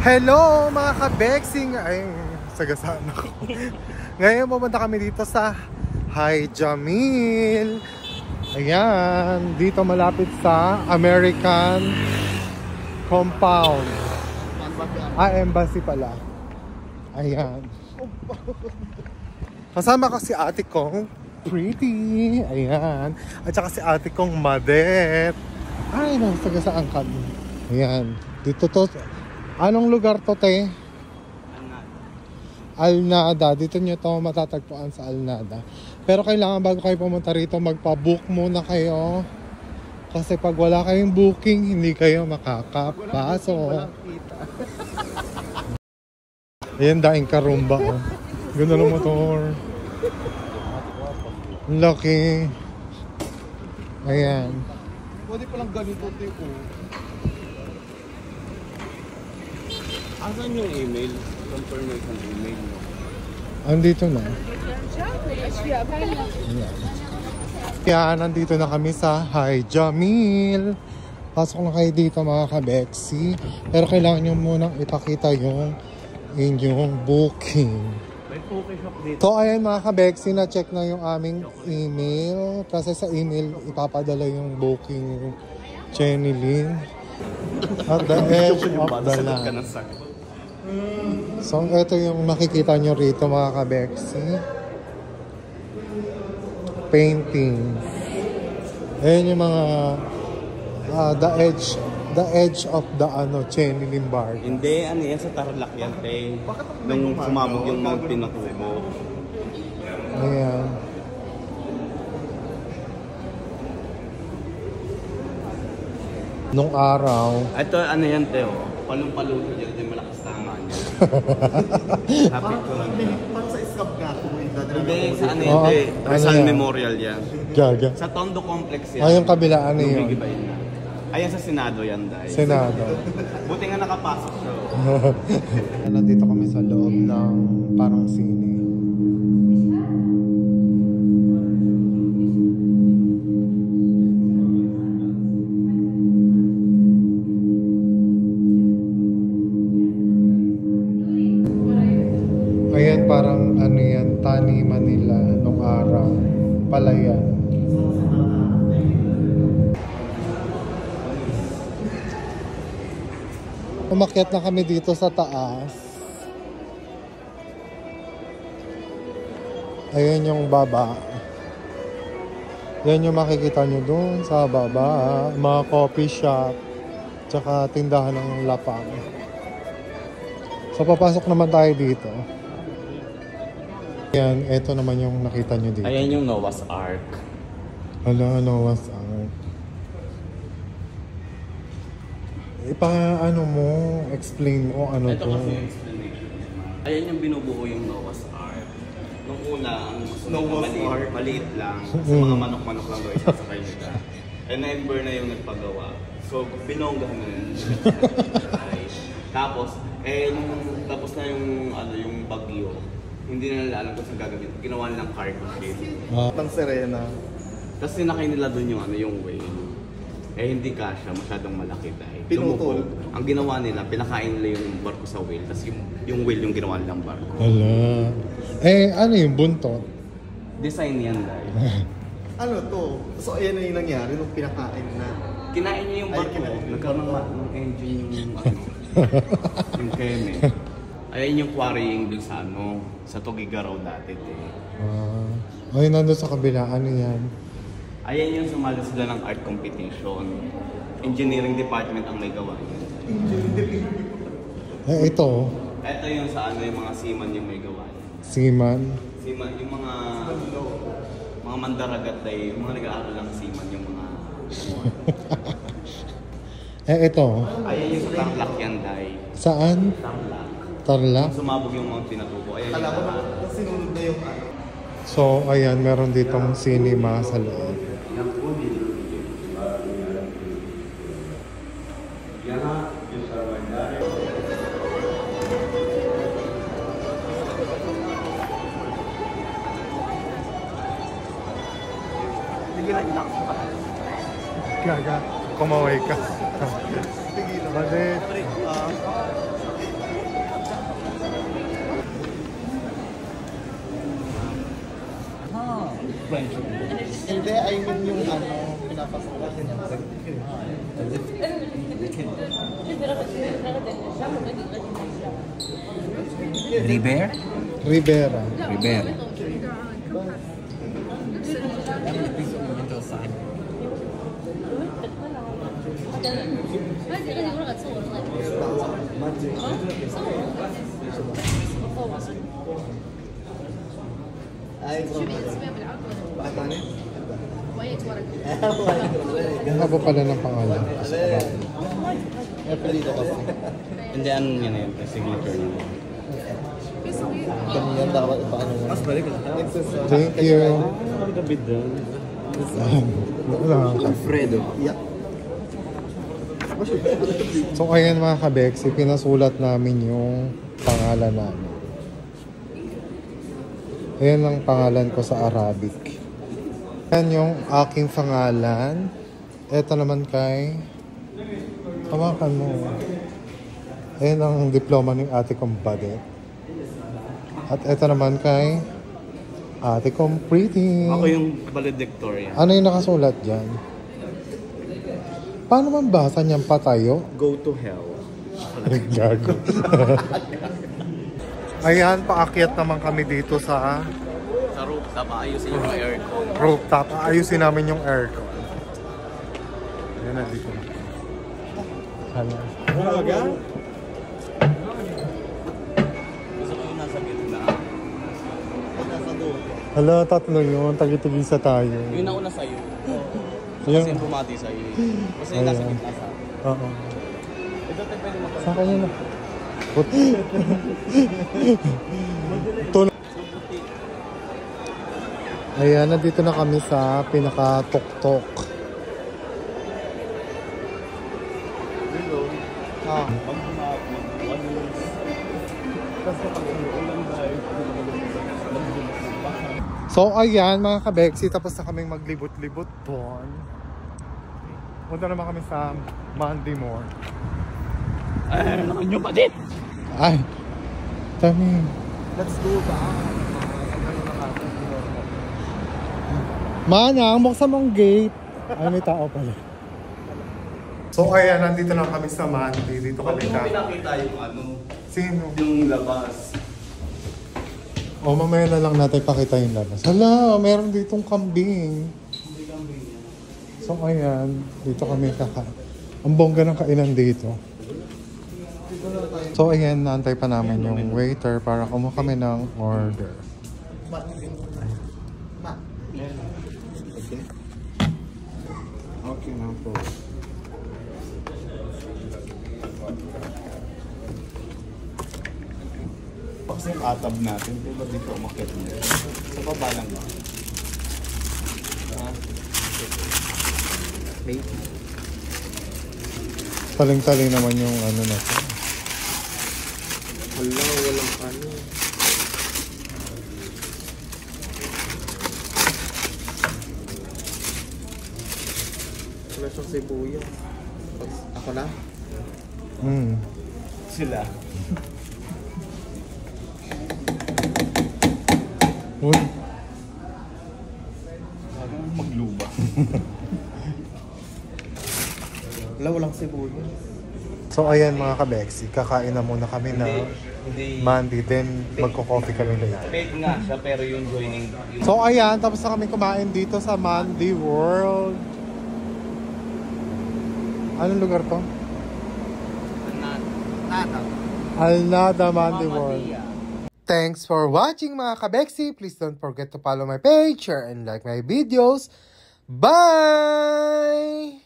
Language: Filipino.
Hello mga kabeksing! Ay, sagasaan ako. Ngayon pumunta kami dito sa Hi Jamil. Ayan, dito malapit sa American Compound. Embassy pala. Ayan. Kasama ko si ate kong Pretty. Ayan. At saka si ate kong Madet. Ay, nasagasaan kami. Ayan. Dito to. Anong lugar to, te? Alnada. Dito nyo to matatagpuan sa Alnada. Pero kailangan bago kayo pumunta rito, magpa-book muna kayo. Kasi pag wala kayong booking, hindi kayo makakapasok. Ayan, daing karumba. Oh. Ganda ng motor. Laki. Ayan. Pwede palang ganito, tipo. Asan yung email? Confirmation email mo? Andito na. Kaya nandito na kami sa Hi Jamil. Pasok na kayo dito mga kabeksi. Pero kailangan nyo munang ipakita yung inyong booking. May focus shop dito. So ayan mga kabeksi, na-check na yung aming email. Kasi sa email ipapadala yung booking Jenny Lynn. At the edge of the land. So, ito yung makikita nyo rito mga kabeksi. Painting. Ayan yung mga the edge of the Jenny Lynn Bar. Hindi, ano yan sa Tarlac yan, te. Nung sumabog yung Mount Pinatubo. Ayan. Nung araw. Ito, ano yan, te, oh. Palong-palong dyan, yung malakas tama niya. Lapit ko lang yan. Parang sa iskab ka ako. Hindi, sa ano yan, te. Rizal Memorial yan. Gaga. Sa Tondo Complex yan. Ay, yung kabila, ano yun? Ayan sa Senado yan, dahil. Senado. Buti nga nakapasok siya. Nandito kami sa loob ng parang sine. Ayan, parang ano yan, taniman nila nung araw. Palayan. Umakyat na kami dito sa taas. Ayan yung baba. Yan yung makikita nyo dun sa baba. Mga coffee shop. Tsaka tindahan ng lapang. So papasok naman tayo dito. Ayan, eto naman yung nakita nyo dito. Ayan yung Noah's Ark. Hala, Noah's Ark. Ano mo, explain mo ano ito to. Ito kasi yung explanation. Ayan yung binubuo yung Noah's Ark. Nung una, ang maliit lang. Kasi mga manok-manok lang daw isasakay nila. And never na yung nagpagawa. So, binonggahan na yun. Tapos, nung tapos na yung bagyo, hindi na nila alam kung saan gagawin. Ginawa nilang cargo ship. Pang Serena. Tapos sinakay nila dun yung whale. Hindi kasha, masyadong malaki dahil. Pinutol. Ang ginawa nila, pinakain nila yung barko sa whale. Tapos yung whale yung ginawa nilang barko. Hala. Ano yung buntot? Design yan dahil. Ano to? So ayan na yung nangyari nung pinakain na. Kinain niya yung barko. Nagkaroon ng engine yung yung keme. Ayan yung quarrying dun sa sa Tugigaraw dati. Ay, nandun sa kabila. Ano yan? Ayan yung sumali sila ng art competition. Engineering department ang may gawa niya. Ito. Ito yung sa yung mga seaman yung may gawa niya. Seaman? Seaman, yung mga mandaragat ay yung mga nag-aaral lang seaman yung mga ito. Ayan yung sa Tarlac yan, dahil. Saan? Tarlac. Tarlac? Sumabog yung Mount Pinatubo. Ayan yung Sinunod na yung So, ayan, meron ditong cinema sa loob. Gaga, kumaway ka. Badet. Hindi, I mean yung ano, pinapasukan niya. Rivera? Rivera. Rivera. Ay, Ang haba pala ng pangalan. Apelido kasi. Hindi, ano yun na yun, signature na. Ganyan dapat ipaano mo. Mas balik ka. Thank you. Nakakabid doon. Wala ka. Alfredo. Yeah. So ayan mga kabeksi, pinasulat namin yung pangalan namin. Ayan ang pangalan ko sa Arabic. Ayan yung aking pangalan. Ito naman kay... Hawakan mo. Ayan ang diploma ng ate kong badet. At ito naman kay ate kong pretty. Ako yung valedictorian. Ano yung nakasulat dyan? Paano man basa niyang patayo? Go to hell. Gago. Ayan, paakyat naman kami dito sa Sa rooftop, ayusin yung aircon. rooftop. Ayusin namin yung aircon. Ayan, nandito na. Hala. Gusto ko yung nasa gitna. Hala, tatlo yun. Tagi-tigisa tayo. Yung nauna sa'yo. Yung- Kasi yung bumati sa'yo. Kasi yung nasa Ayan. gitna sa... Oo. Ito tayo pwede magpapalala. Sa akin yun na. Tul- Ayan, nandito na kami sa pinaka-tok-tok. Ah. So ayan mga kabeksi, tapos na kaming maglibot-libot doon. Punta naman kami sa Monday Mall. Ay, naman nyo pa din! Ay, tami. Let's go ba? Manang, buksan mong gate. Ay, may tao pala. So ayan, nandito na kami sa Monday. Dito Pag kami mo pinakita yung ano, Sino? yung labas. O, mamaya na lang natin pakita yung labas. Hala, meron ditong kambing. So ayan, dito kami ang bongga ng kainan dito. So ayan, naantay pa namin yung waiter para kumuha kami ng order. Okay. Okay na po. Kasi yung atab natin, di ba dito umakit niya? Sa baba lang ba? Maybe. Taling-taling naman yung ano na to. Hala, walang ano. Wala siyang sibuyas. Ako na? Sila. Uy, Magluba. Wala, walang sibuyas. so ayan mga kabeksi, kakain na muna kami na Hindi. Monday, then magko-coffee kami later. Paid nga siya, pero yung joining... Yung So ayan, tapos na kami kumain dito sa Monday World. Anong lugar to? Alnada Monday World. Thanks for watching mga kabeksi. Please don't forget to follow my page, share and like my videos. Bye!